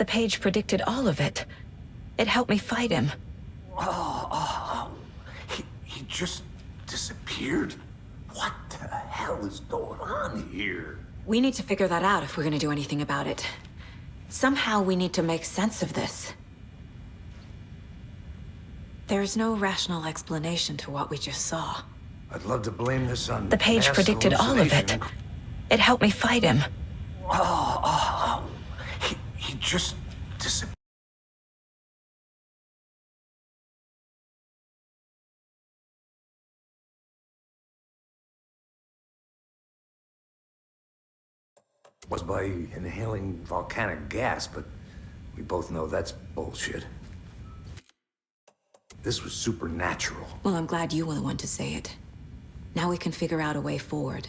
The page predicted all of it. It helped me fight him. He just disappeared? What the hell is going on here? We need to figure that out if we're gonna do anything about it. Somehow we need to make sense of this. There's no rational explanation to what we just saw. I'd love to blame this on The page mass predicted all of it. hallucination. It helped me fight him. He just disappeared. Was by inhaling volcanic gas, but we both know that's bullshit. This was supernatural. Well, I'm glad you were the one to say it. Now we can figure out a way forward.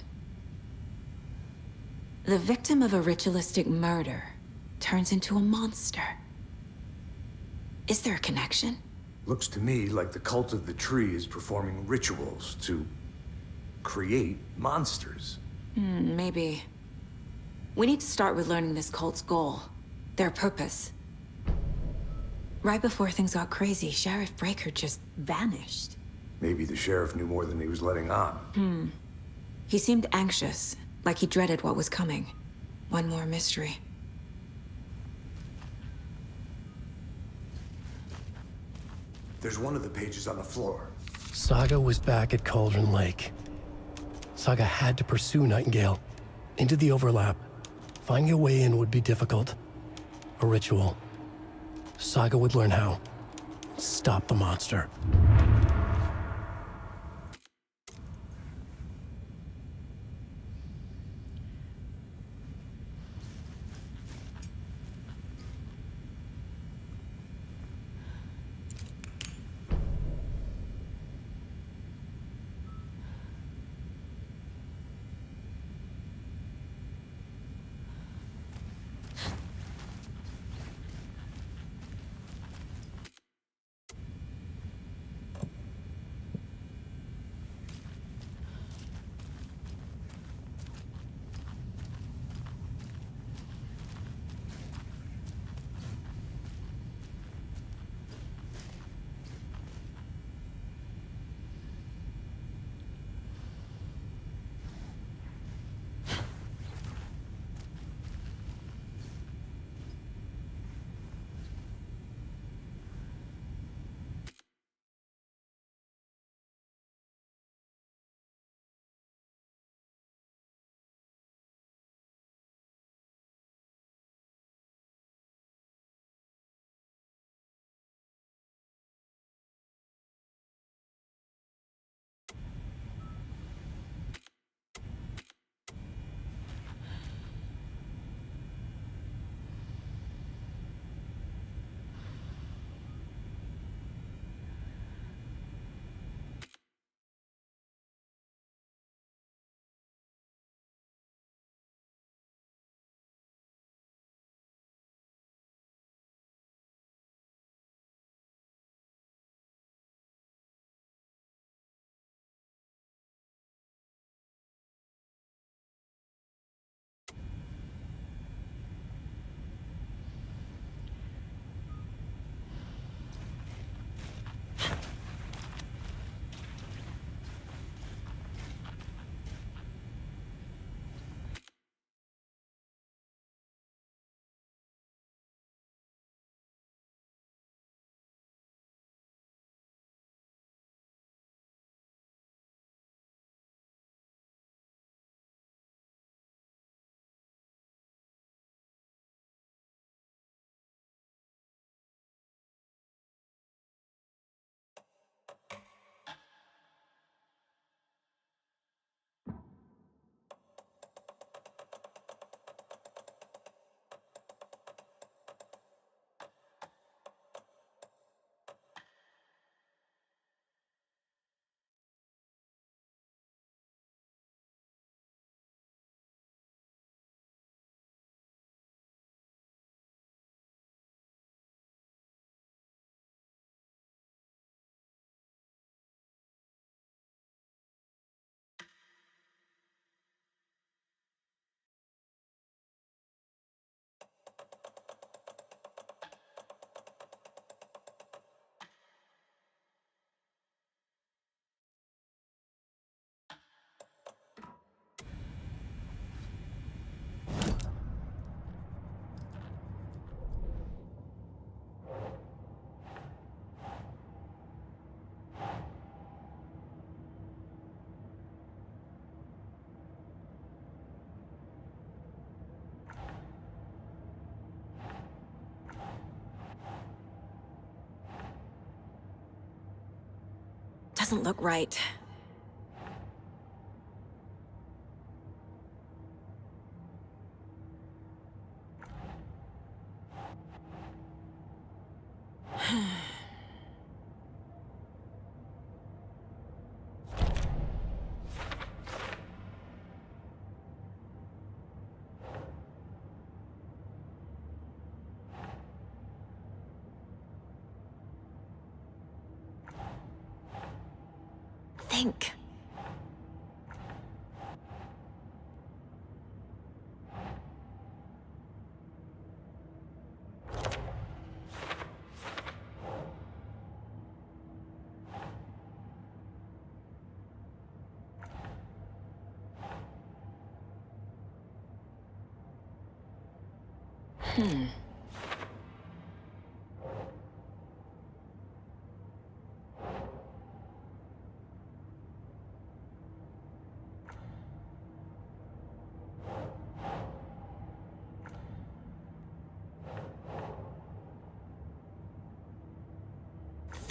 The victim of a ritualistic murder turns into a monster. Is there a connection? Looks to me like the cult of the tree is performing rituals to create monsters. Maybe. We need to start with learning this cult's goal. Their purpose. Right before things got crazy, Sheriff Breaker just vanished. Maybe the sheriff knew more than he was letting on. He seemed anxious, like he dreaded what was coming. One more mystery. There's one of the pages on the floor. Saga was back at Cauldron Lake. Saga had to pursue Nightingale into the overlap. Finding a way in would be difficult. A ritual. Saga would learn how. Stop the monster. doesn't look right. Think.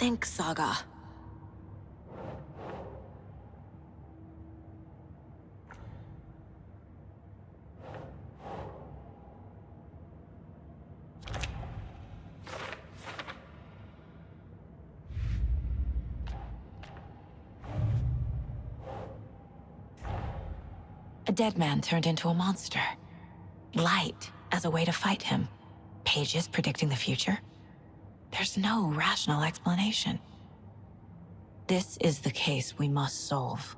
Think, Saga. A dead man turned into a monster. Light as a way to fight him. Pages predicting the future. There's no rational explanation. This is the case we must solve.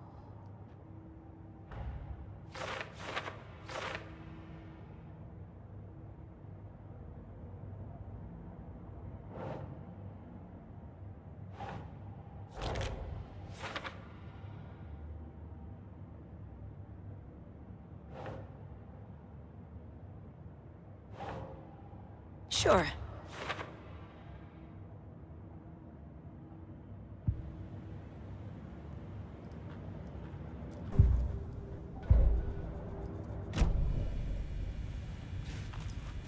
Sure.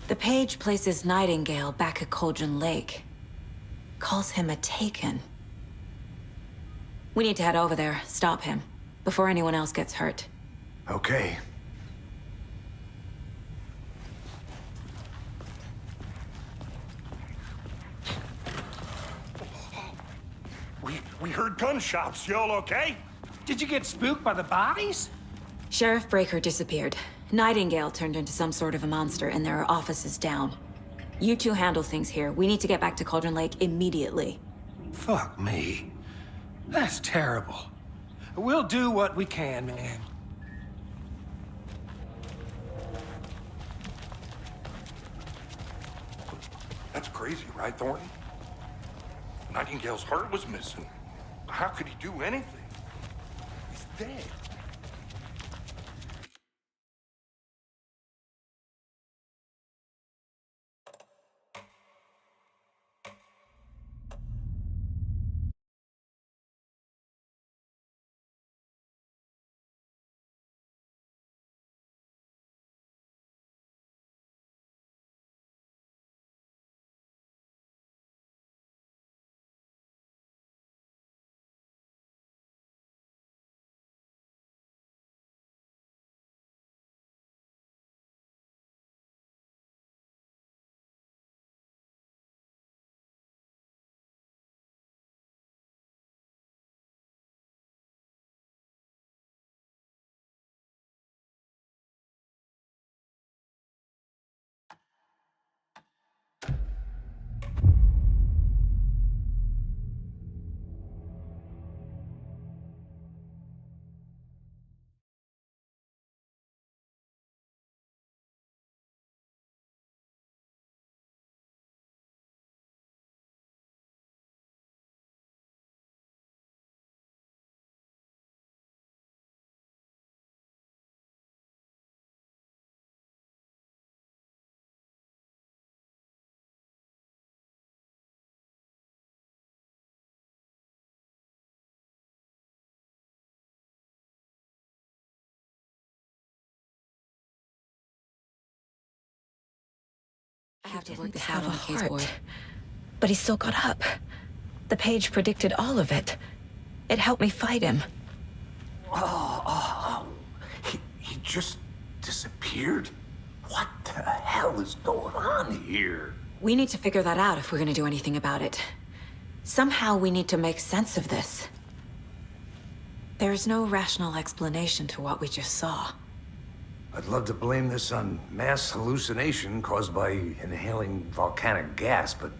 The page places Nightingale back at Cauldron Lake. Calls him a Taken. We need to head over there, stop him, before anyone else gets hurt. Okay. We heard gunshots. Y'all okay? Did you get spooked by the bodies? Sheriff Breaker disappeared. Nightingale turned into some sort of a monster, and there are offices down. You two handle things here. We need to get back to Cauldron Lake immediately. Fuck me. That's terrible. We'll do what we can, man. That's crazy, right, Thornton? Nightingale's heart was missing. How could he do anything? He's dead. I have to work this out on the case board. But he still got up. The page predicted all of it. It helped me fight him. He just disappeared? What the hell is going on here? We need to figure that out if we're gonna do anything about it. Somehow we need to make sense of this. There's no rational explanation to what we just saw. I'd love to blame this on mass hallucination caused by inhaling volcanic gas, but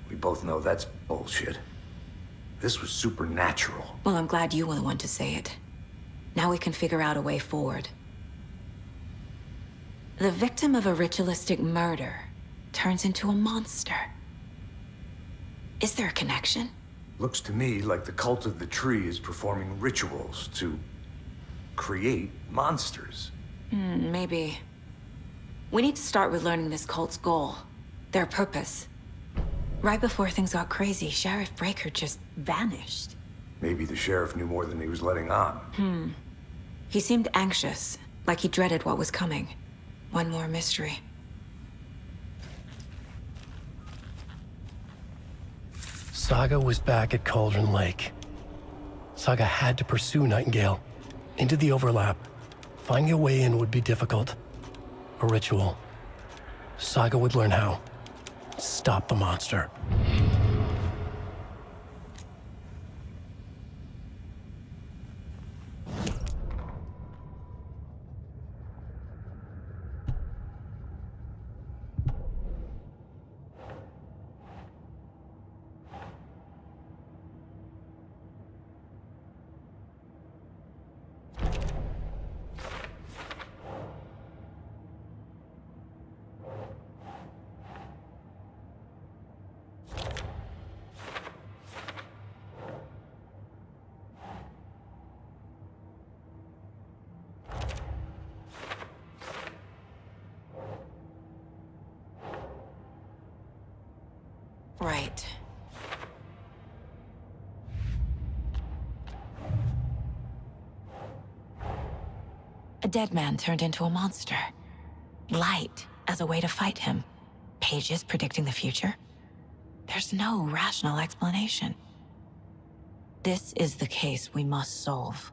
we both know that's bullshit. This was supernatural. Well, I'm glad you were the one to say it. Now we can figure out a way forward. The victim of a ritualistic murder turns into a monster. Is there a connection? Looks to me like the cult of the tree is performing rituals to create monsters. Maybe. We need to start with learning this cult's goal, their purpose. Right before things got crazy, Sheriff Breaker just vanished. Maybe the sheriff knew more than he was letting on. He seemed anxious, like he dreaded what was coming. One more mystery. Saga was back at Cauldron Lake. Saga had to pursue Nightingale into the overlap. Finding a way in would be difficult. A ritual. Saga would learn how. Stop the monster. Right. A dead man turned into a monster. Light as a way to fight him. Pages predicting the future. There's no rational explanation. This is the case we must solve.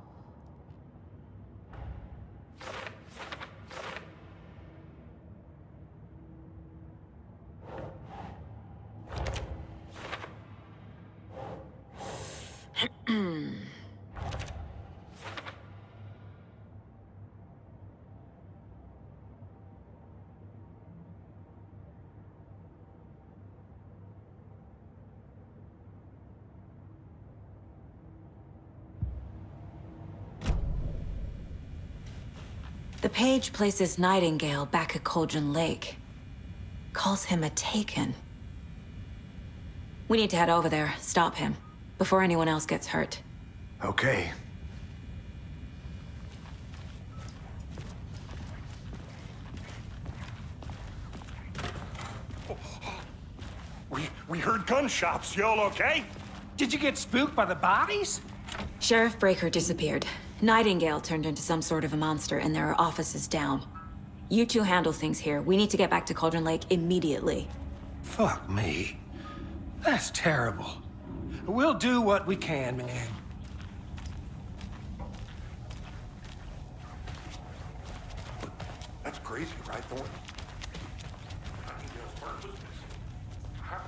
The page places Nightingale back at Cauldron Lake. Calls him a Taken. We need to head over there, stop him, before anyone else gets hurt. Okay. We heard gunshots. Y'all okay? Did you get spooked by the bodies? Sheriff Breaker disappeared. Nightingale turned into some sort of a monster, and there are offices down. You two handle things here. We need to get back to Cauldron Lake immediately. Fuck me. That's terrible. We'll do what we can, man. That's crazy, right, Thornton? Nightingale's heart was missing. How?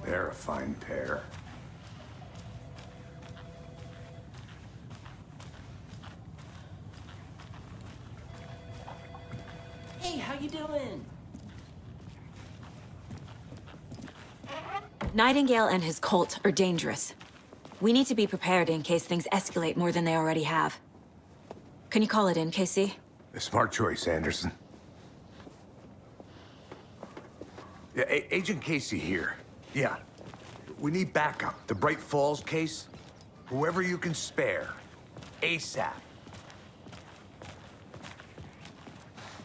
They're a fine pair. Hey, how you doing? Nightingale and his cult are dangerous. We need to be prepared in case things escalate more than they already have. Can you call it in, Casey? A smart choice, Anderson. Yeah, Agent Casey here. Yeah. We need backup. The Bright Falls case. Whoever you can spare. ASAP.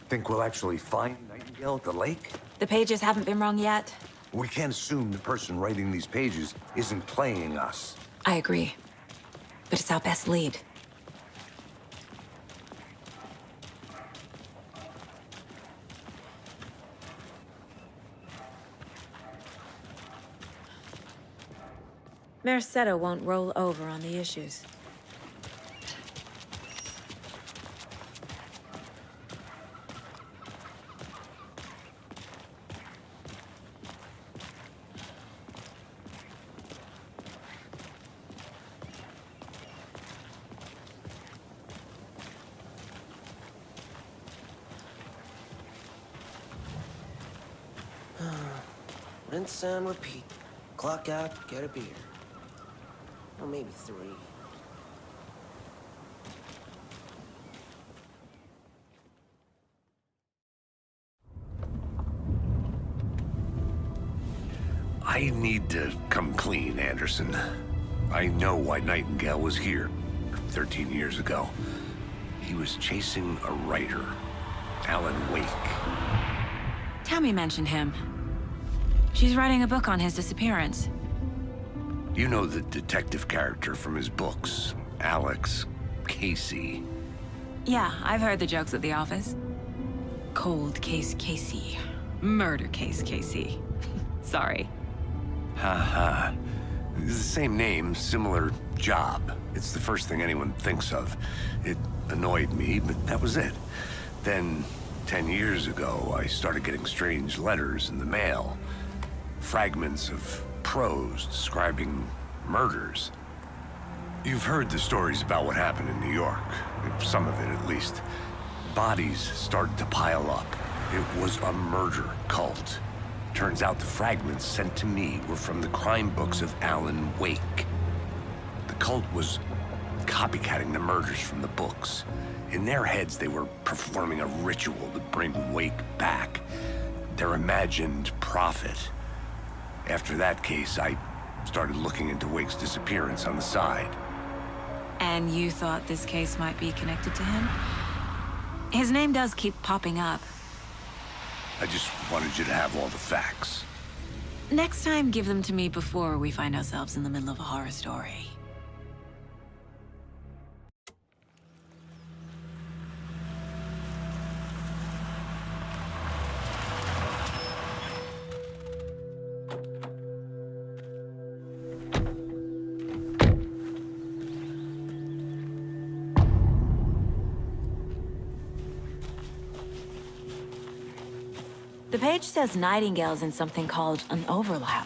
Think we'll actually find Nightingale at the lake? The pages haven't been wrong yet. We can't assume the person writing these pages isn't playing us. I agree. But it's our best lead. Merced won't roll over on the issues. Rinse and repeat. Clock out, get a beer. Or maybe 3. I need to come clean, Anderson. I know why Nightingale was here 13 years ago. He was chasing a writer, Alan Wake. Tammy mentioned him. She's writing a book on his disappearance. You know the detective character from his books, Alex Casey. Yeah, I've heard the jokes at the office. Cold case Casey. Murder case Casey. Sorry. Ha. The same name, similar job. It's the first thing anyone thinks of. It annoyed me, but that was it. Then, 10 years ago, I started getting strange letters in the mail. Fragments of prose describing murders. You've heard the stories about what happened in New York. Some of it, at least. Bodies started to pile up. It was a murder cult. Turns out the fragments sent to me were from the crime books of Alan Wake. The cult was copycatting the murders from the books. In their heads, they were performing a ritual to bring Wake back. Their imagined prophet. After that case, I started looking into Wake's disappearance on the side. And you thought this case might be connected to him? His name does keep popping up. I just wanted you to have all the facts. Next time, give them to me before we find ourselves in the middle of a horror story. The page says Nightingale's in something called an overlap.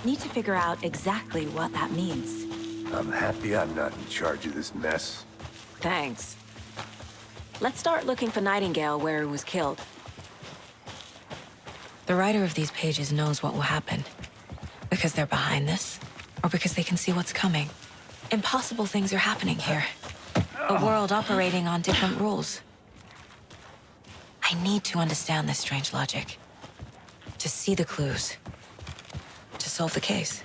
Need to figure out exactly what that means. I'm happy I'm not in charge of this mess. Thanks. Let's start looking for Nightingale where he was killed. The writer of these pages knows what will happen. Because they're behind this, or because they can see what's coming. Impossible things are happening here. A world operating on different rules. I need to understand this strange logic. To see the clues. To solve the case.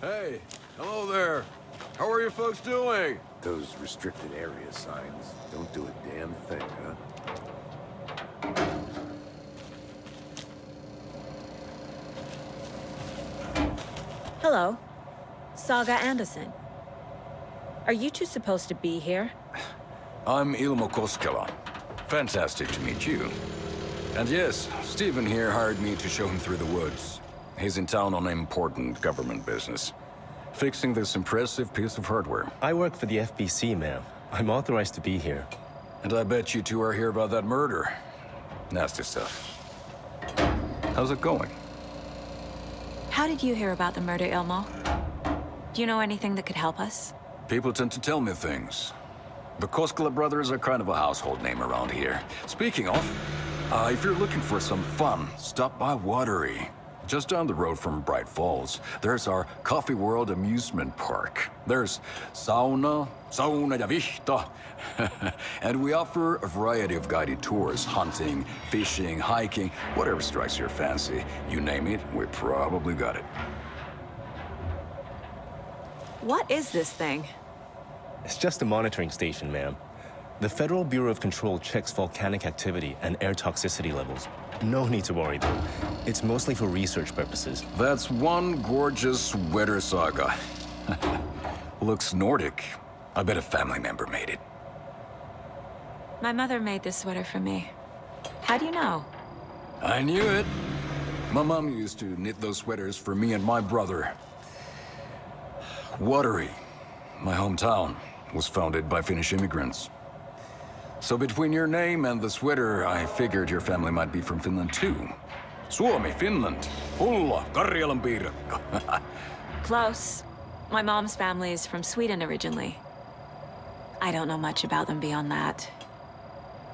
Hey, hello there. How are you folks doing? Those restricted area signs don't do a damn thing, huh? Hello. Saga Anderson. Are you two supposed to be here? I'm Ilmo Koskela. Fantastic to meet you. And yes, Stephen here hired me to show him through the woods. He's in town on important government business. Fixing this impressive piece of hardware. I work for the FBC, ma'am. I'm authorized to be here. And I bet you two are here about that murder. Nasty stuff. How's it going? How did you hear about the murder, Ilmo? Do you know anything that could help us? People tend to tell me things. The Koskela brothers are kind of a household name around here. Speaking of, if you're looking for some fun, stop by Watery. Just down the road from Bright Falls, there's our Coffee World amusement park. There's sauna ja vihta. And we offer a variety of guided tours, hunting, fishing, hiking, whatever strikes your fancy. You name it, we probably got it. What is this thing? It's just a monitoring station, ma'am. The Federal Bureau of Control checks volcanic activity and air toxicity levels. No need to worry, though. It's mostly for research purposes. That's one gorgeous sweater, Saga. Looks Nordic. I bet a family member made it. My mother made this sweater for me. How do you know? I knew it. My mom used to knit those sweaters for me and my brother. Watery, my hometown, was founded by Finnish immigrants. So between your name and the sweater, I figured your family might be from Finland too. Suomi, Finland. Hulla, Karjalan piirakka. Close. My mom's family is from Sweden originally. I don't know much about them beyond that.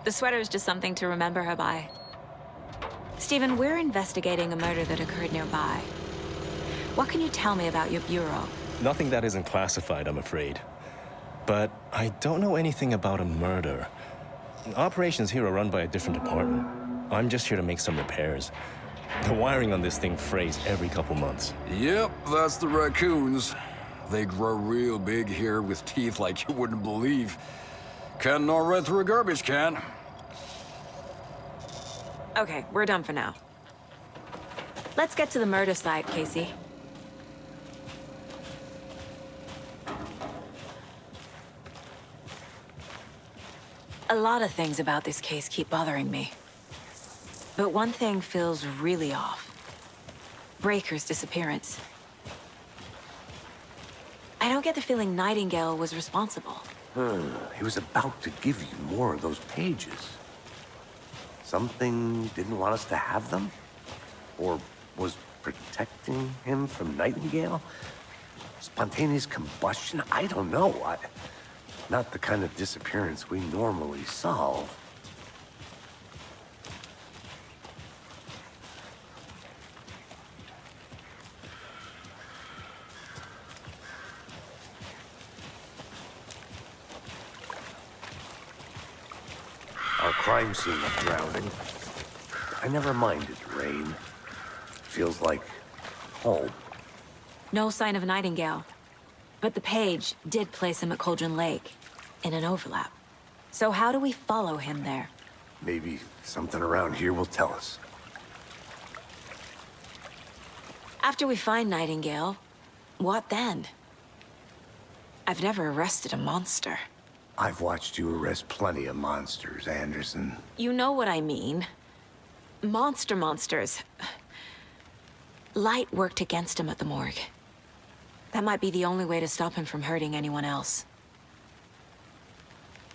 The sweater is just something to remember her by. Stephen, we're investigating a murder that occurred nearby. What can you tell me about your bureau? Nothing that isn't classified, I'm afraid. But I don't know anything about a murder. Operations here are run by a different department. I'm just here to make some repairs. The wiring on this thing frays every couple months. Yep, that's the raccoons. They grow real big here with teeth like you wouldn't believe. Can't gnaw right through a garbage can. Okay, we're done for now. Let's get to the murder site, Casey. A lot of things about this case keep bothering me. But one thing feels really off. Breaker's disappearance. I don't get the feeling Nightingale was responsible. He was about to give you more of those pages. Something didn't want us to have them? Or was protecting him from Nightingale? Spontaneous combustion? I don't know. Not the kind of disappearance we normally solve. Our crime scene of drowning. I never minded rain. Feels like home. No sign of Nightingale. But the page did place him at Cauldron Lake, in an overlap. So how do we follow him there? Maybe something around here will tell us. After we find Nightingale, what then? I've never arrested a monster. I've watched you arrest plenty of monsters, Anderson. You know what I mean. Monsters. Light worked against him at the morgue. That might be the only way to stop him from hurting anyone else.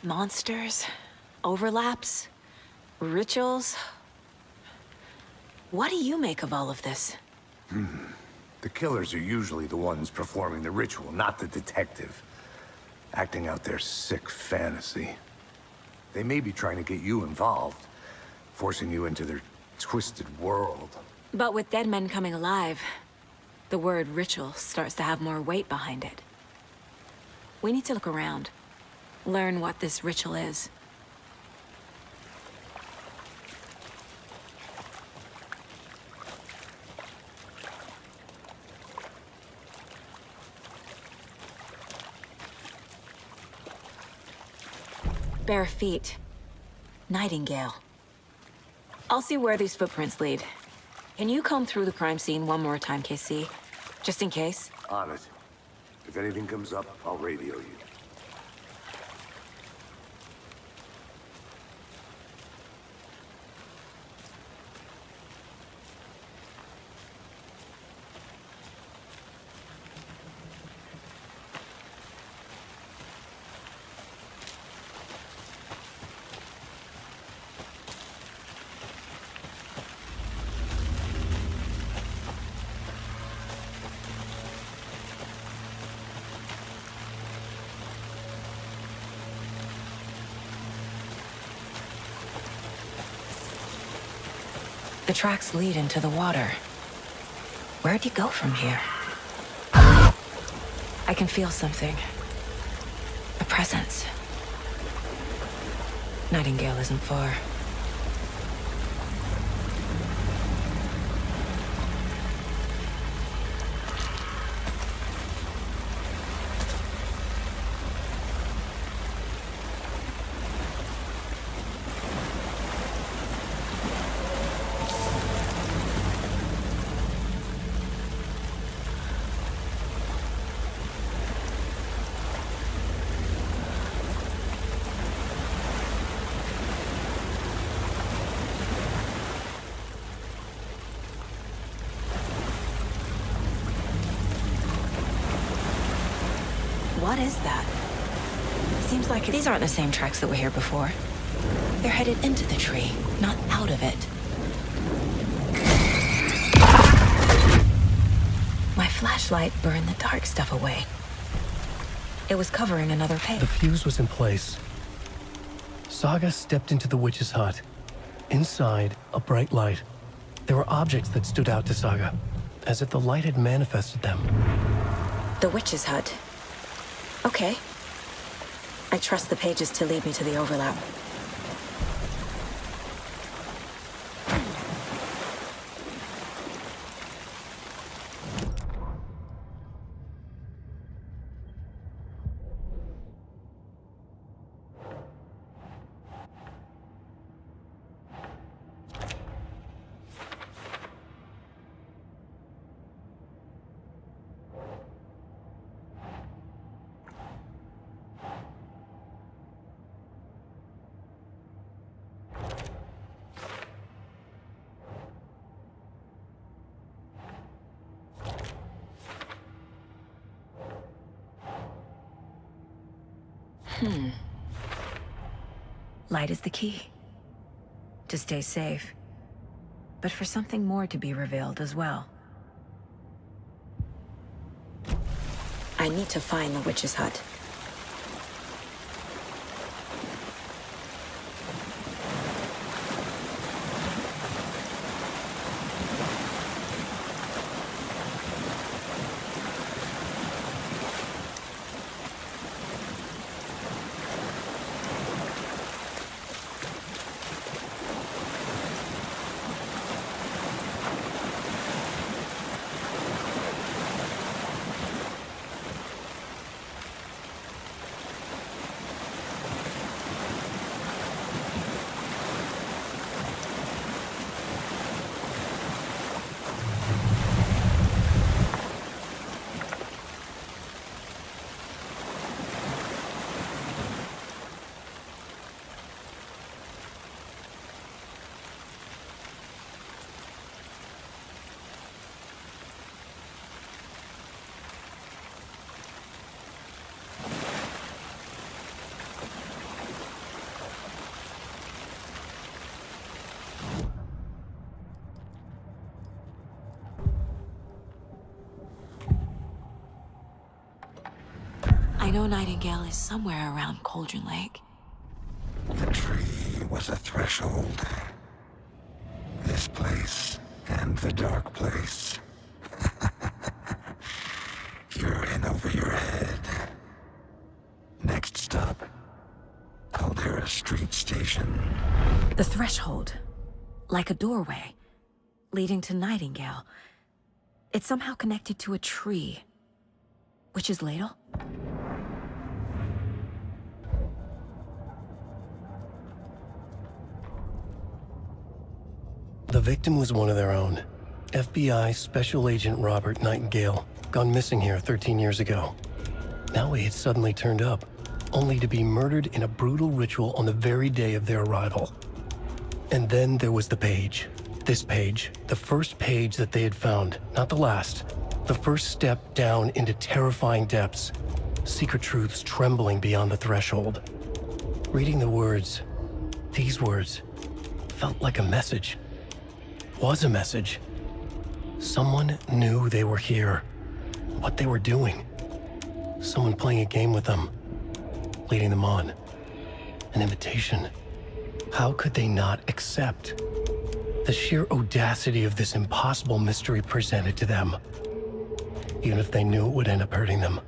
Monsters, overlaps, rituals. What do you make of all of this? The killers are usually the ones performing the ritual, not the detective. Acting out their sick fantasy. They may be trying to get you involved, forcing you into their twisted world. But with dead men coming alive, the word ritual starts to have more weight behind it. We need to look around, learn what this ritual is. Bare feet. Nightingale. I'll see where these footprints lead. Can you comb through the crime scene one more time, KC? Just in case? On it. If anything comes up, I'll radio you. The tracks lead into the water. Where'd you go from here? I can feel something. A presence. Nightingale isn't far. What is that? Seems like these aren't the same tracks that were here before. They're headed into the tree, not out of it. My flashlight burned the dark stuff away. It was covering another page. The fuse was in place. Saga stepped into the witch's hut. Inside, a bright light. There were objects that stood out to Saga, as if the light had manifested them. The witch's hut. Okay. I trust the pages to lead me to the overlap. Light is the key. To stay safe. But for something more to be revealed as well. I need to find the witch's hut. I know Nightingale is somewhere around Cauldron Lake. The tree was a threshold. This place and the dark place. You're in over your head. Next stop, Caldera Street Station. The threshold. Like a doorway. Leading to Nightingale. It's somehow connected to a tree. Witch's ladle? The victim was one of their own. FBI Special Agent Robert Nightingale, gone missing here 13 years ago. Now he had suddenly turned up, only to be murdered in a brutal ritual on the very day of their arrival. And then there was the page. This page, the first page that they had found, not the last. The first step down into terrifying depths. Secret truths trembling beyond the threshold. Reading the words, these words, felt like a message. Was a message. Someone knew they were here, what they were doing. Someone playing a game with them, leading them on. An invitation. How could they not accept? The sheer audacity of this impossible mystery presented to them, even if they knew it would end up hurting them.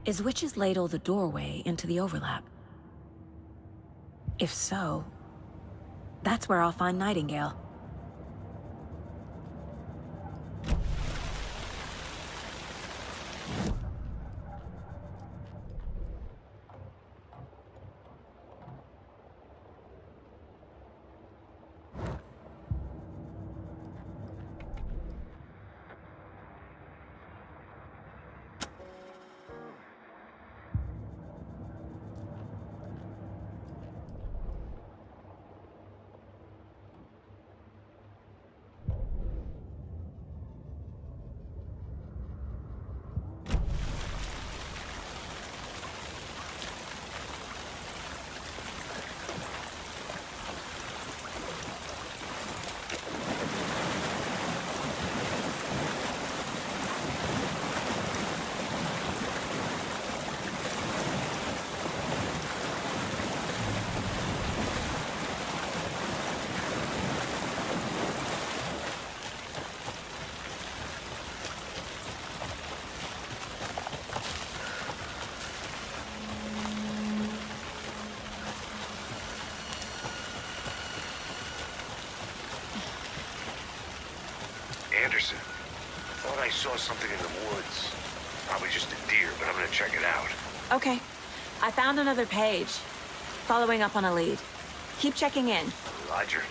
Is Witch's Ladle the doorway into the overlap? If so, that's where I'll find Nightingale. Anderson. Thought I saw something in the woods. Probably just a deer, but I'm gonna check it out. Okay. I found another page. Following up on a lead. Keep checking in. Roger.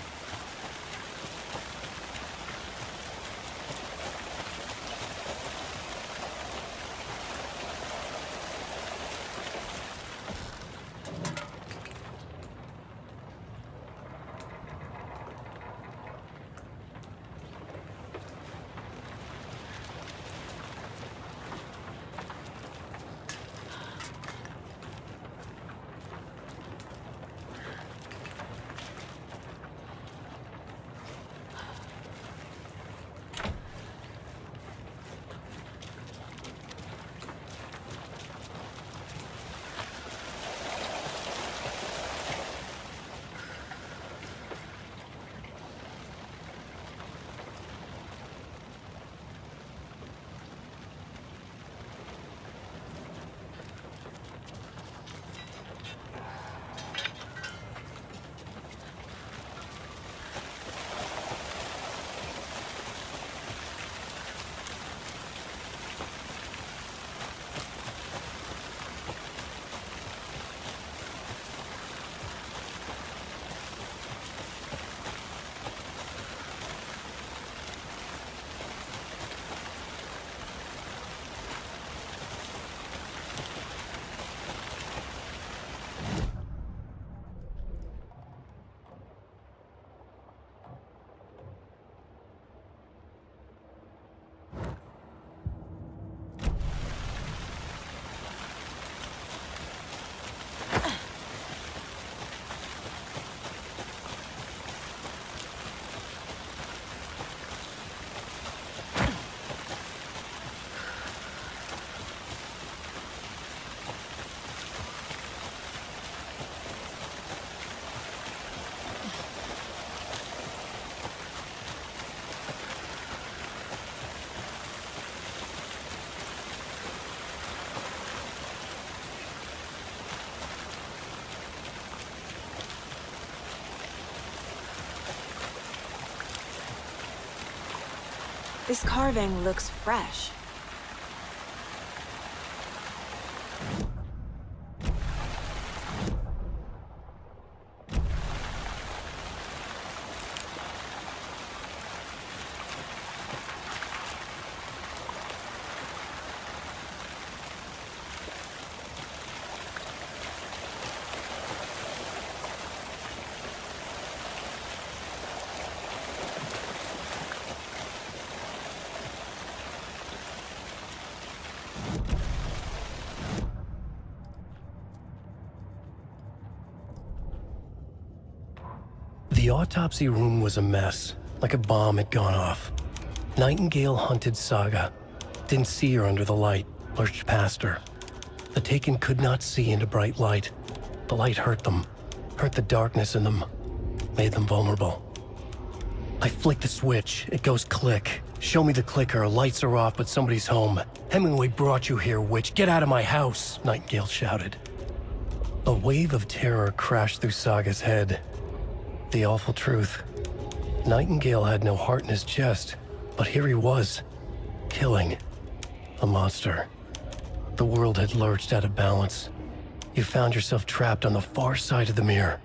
This carving looks fresh. The autopsy room was a mess, like a bomb had gone off. Nightingale hunted Saga. Didn't see her under the light, lurched past her. The Taken could not see into bright light. The light hurt them, hurt the darkness in them, made them vulnerable. I flick the switch, it goes click. Show me the clicker, lights are off, but somebody's home. Hemingway brought you here, witch. Get out of my house, Nightingale shouted. A wave of terror crashed through Saga's head. The awful truth. Nightingale had no heart in his chest, but here he was, killing a monster. The world had lurched out of balance. You found yourself trapped on the far side of the mirror.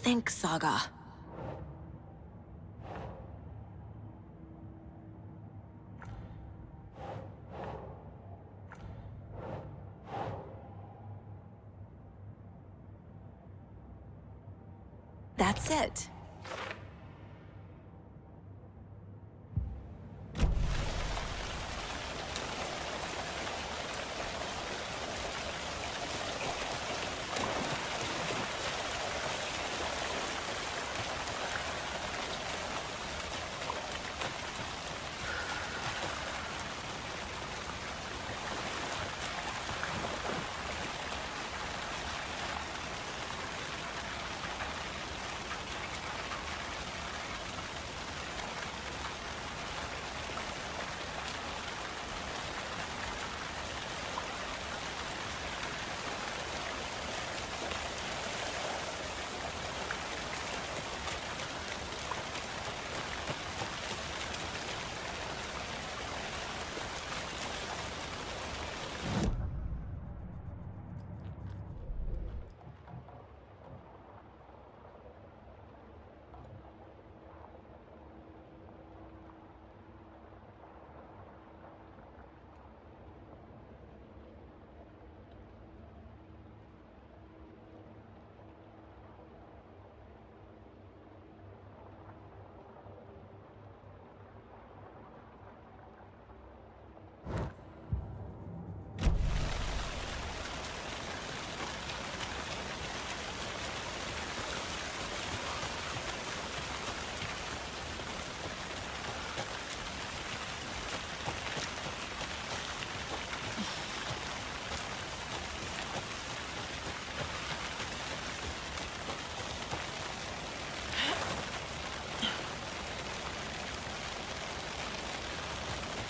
Think, Saga. That's it.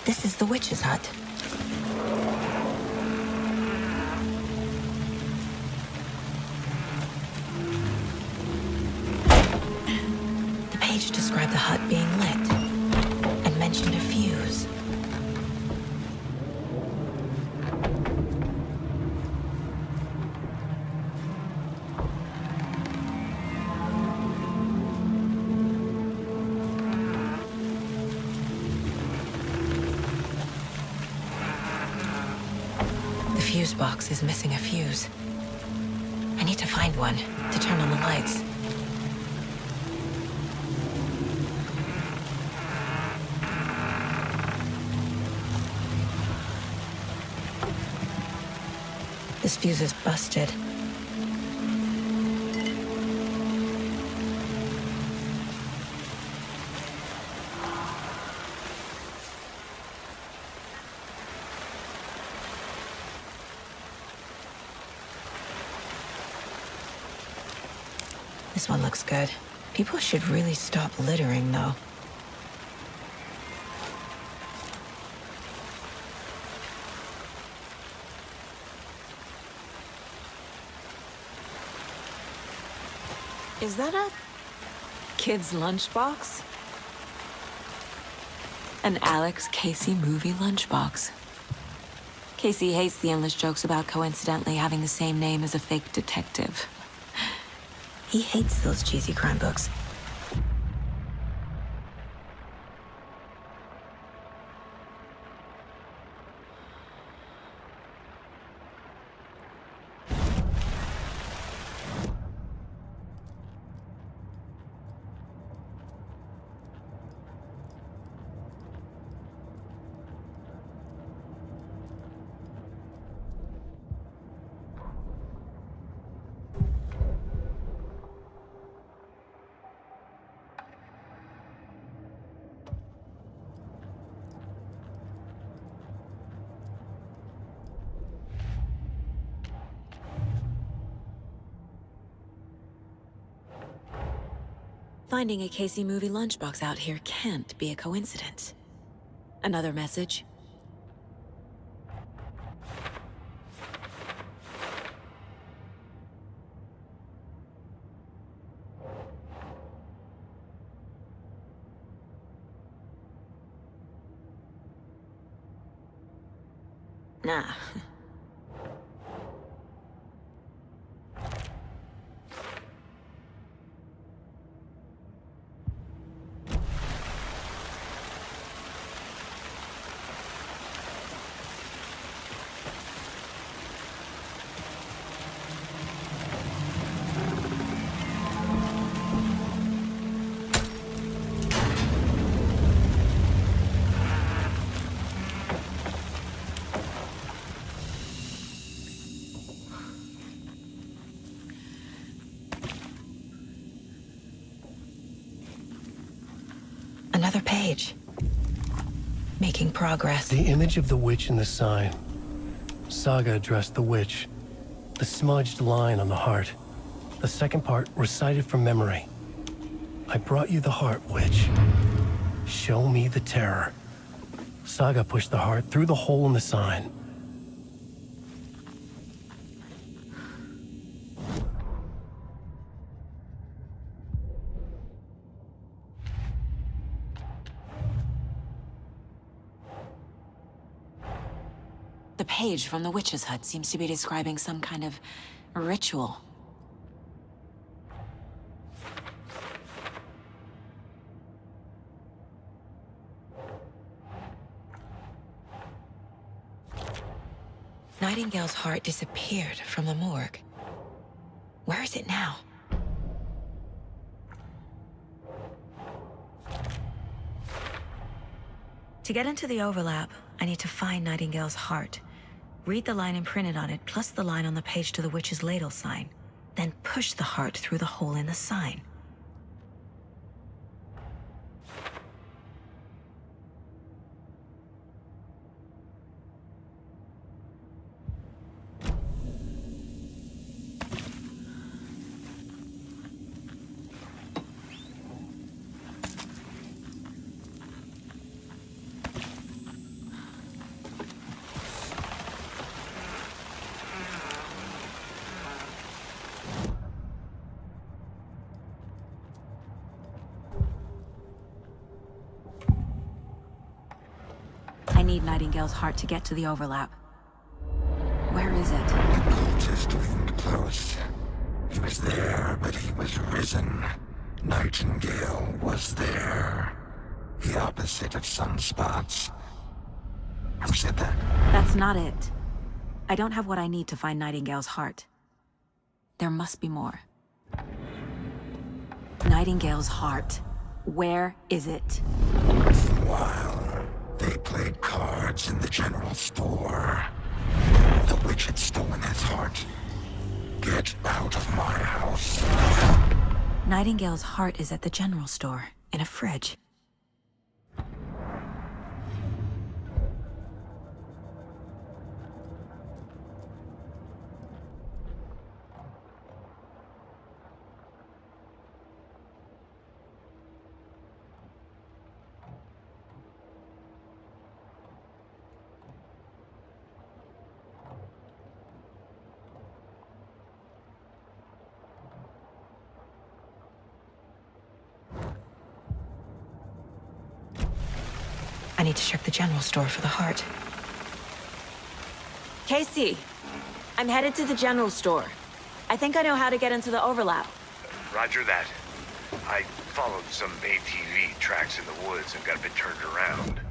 This is the witch's hut. The page described the hut being lit and mentioned a fuse. The fuse box is missing a fuse. I need to find one to turn on the lights. This fuse is busted. This one looks good. People should really stop littering, though. Is that a kid's lunchbox? An Alex Casey movie lunchbox. Casey hates the endless jokes about coincidentally having the same name as a fake detective. He hates those cheesy crime books. Finding a Casey movie lunchbox out here can't be a coincidence. Another message? Nah. Another page. Making progress. The image of the witch in the sign. Saga addressed the witch. The smudged line on the heart. The second part recited from memory. I brought you the heart, witch. Show me the terror. Saga pushed the heart through the hole in the sign. The page from the witch's hut seems to be describing some kind of ritual. Nightingale's heart disappeared from the morgue. Where is it now? To get into the overlap, I need to find Nightingale's heart. Read the line imprinted on it, plus the line on the page to the witch's ladle sign. Then push the heart through the hole in the sign. I need Nightingale's heart to get to the overlap. Where is it? The cultist loomed close. He was there, but he was risen. Nightingale was there. The opposite of sunspots. Who said that? That's not it. I don't have what I need to find Nightingale's heart. There must be more. Nightingale's heart. Where is it? While they played cards in the general store, the witch had stolen his heart. Get out of my house. Nightingale's heart is at the general store, in a fridge. I need to check the general store for the heart. Casey, I'm headed to the general store. I think I know how to get into the overlap. Roger that. I followed some ATV tracks in the woods and got a bit turned around.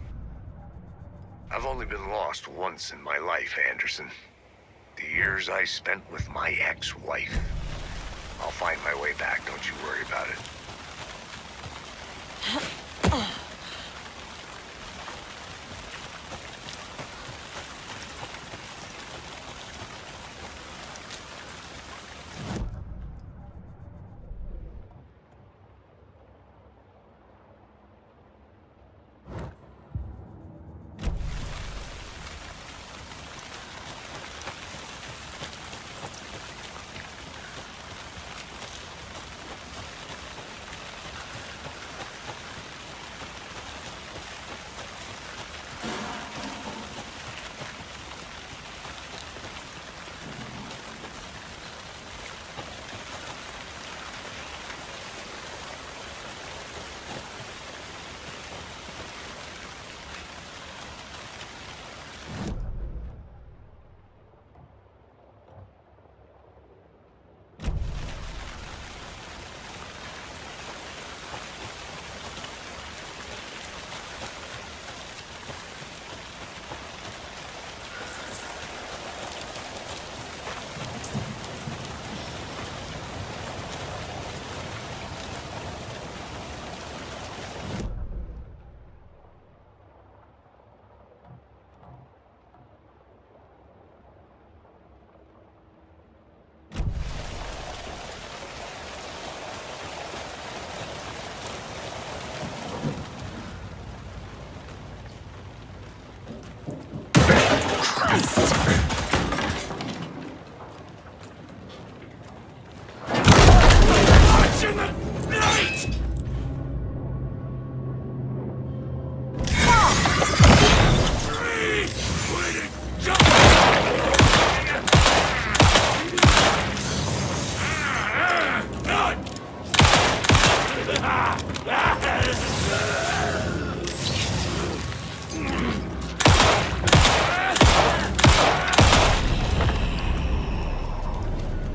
I've only been lost once in my life, Anderson. The years I spent with my ex-wife. I'll find my way back, don't you worry about it.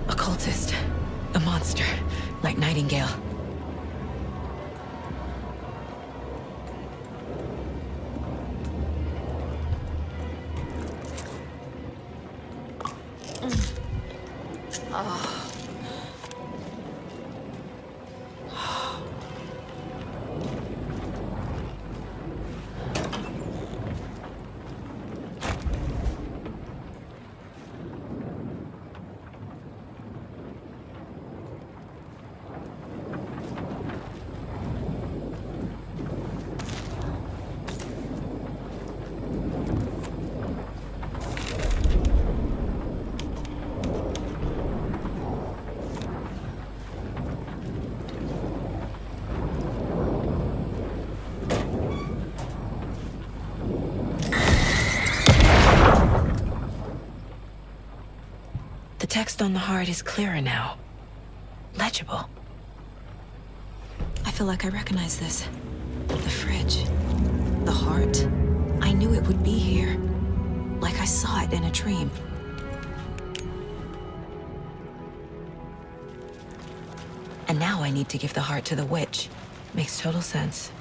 Occultist. A monster. Like Nightingale. The text on the heart is clearer now. Legible. I feel like I recognize this. The fridge. The heart. I knew it would be here. Like I saw it in a dream. And now I need to give the heart to the witch. Makes total sense.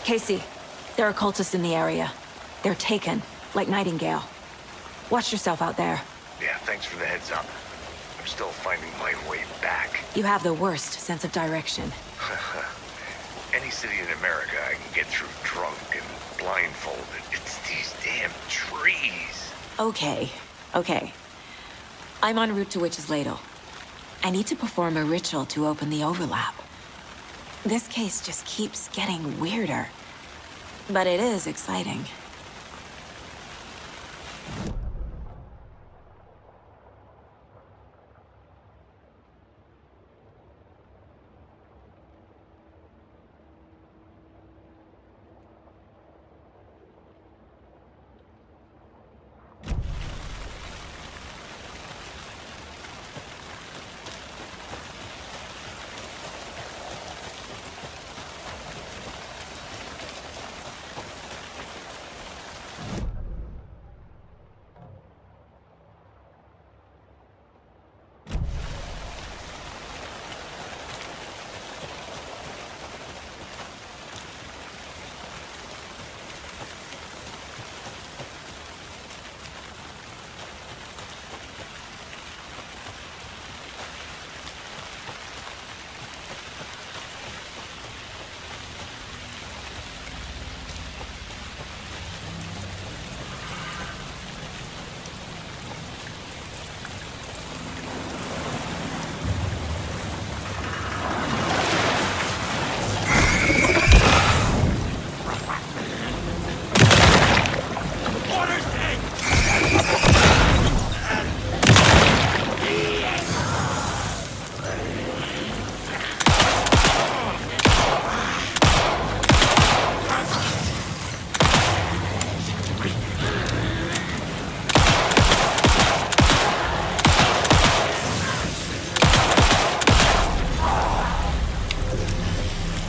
Casey, there are cultists in the area. They're taken, like Nightingale. Watch yourself out there. Yeah, thanks for the heads up. I'm still finding my way back. You have the worst sense of direction. Any city in America I can get through drunk and blindfolded. It's these damn trees. Okay. I'm en route to Witch's Ladle. I need to perform a ritual to open the overlap. This case just keeps getting weirder. But it is exciting.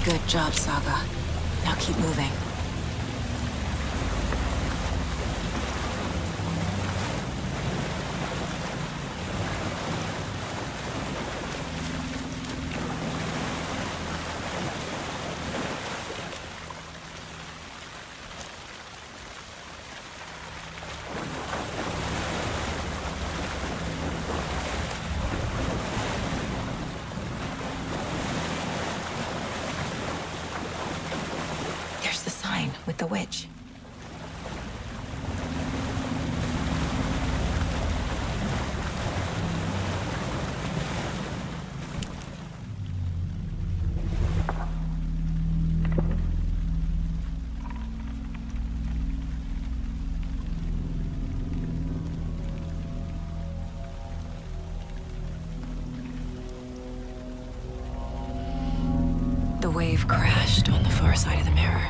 Good job, Saga. Now keep moving. There's the sign with the witch. The wave crashed on the far side of the mirror.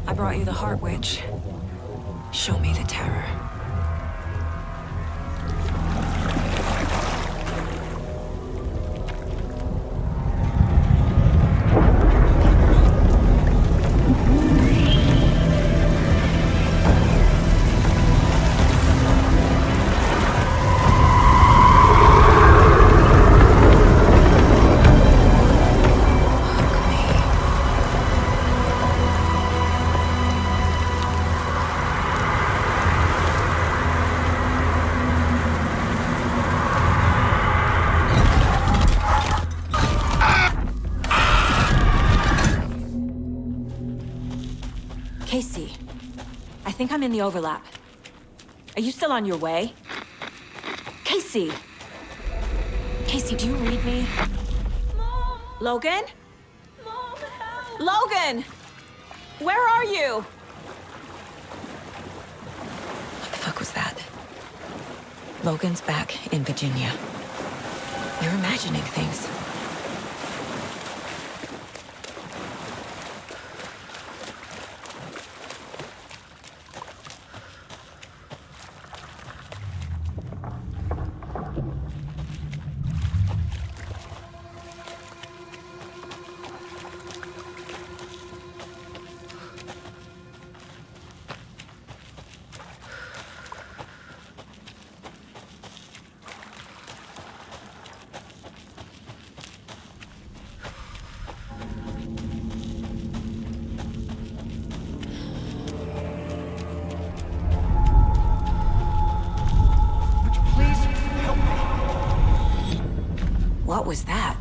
I brought you the Heart Witch. Show me the terror. Casey, I think I'm in the overlap. Are you still on your way? Casey! Casey, do you read me? Mom. Logan? Mom, help! Logan! Where are you? What the fuck was that? Logan's back in Virginia. You're imagining things. What was that?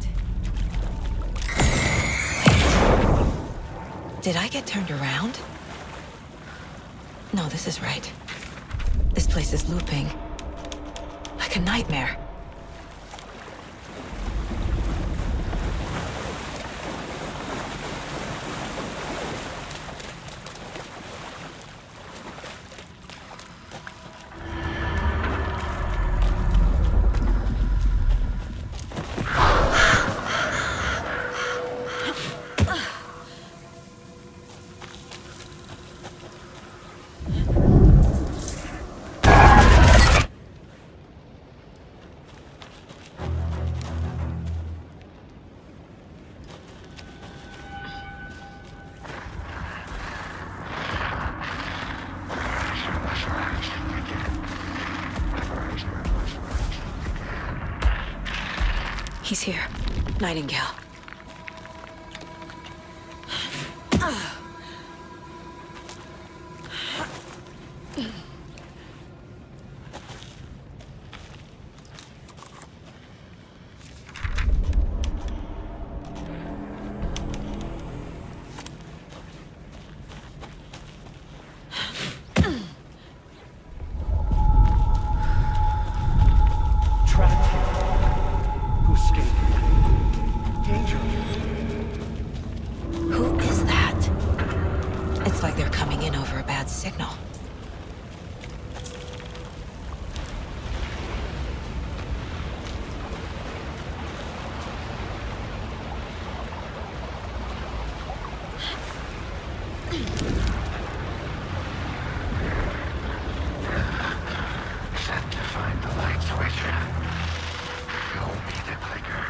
Wait. Did I get turned around? No, this is right. This place is looping. Like a nightmare. He's here. Nightingale. Who is that? It's like they're coming in over a bad signal. Set to find the light switch. Show me the clicker.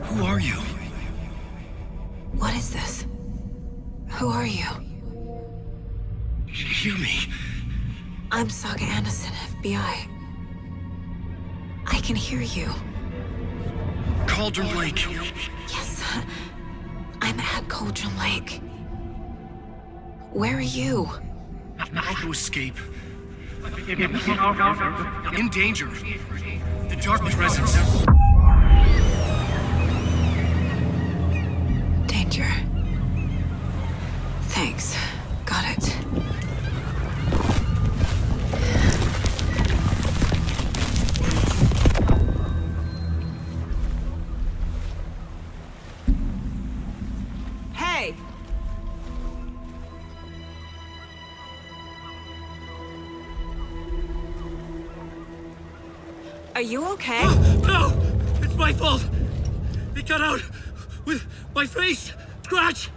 Who are you? What is this? Who are you? Hear me. I'm Saga Anderson, FBI. I can hear you. Cauldron Lake. Yes, I'm at Cauldron Lake. Where are you? How to escape. In danger. The dark presence. Danger. Thanks. Got it. Hey! Are you okay? No! It's my fault! It got out with my face! Scratch!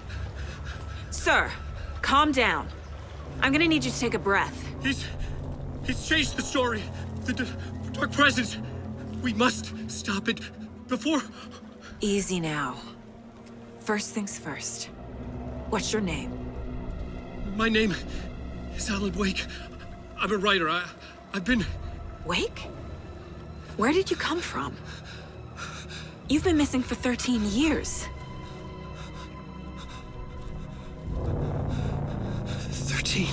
Sir, calm down. I'm gonna need you to take a breath. He's changed the story. The dark presence. We must stop it before... Easy now. First things first. What's your name? My name is Alan Wake. I'm a writer. I've been... Wake? Where did you come from? You've been missing for 13 years. 13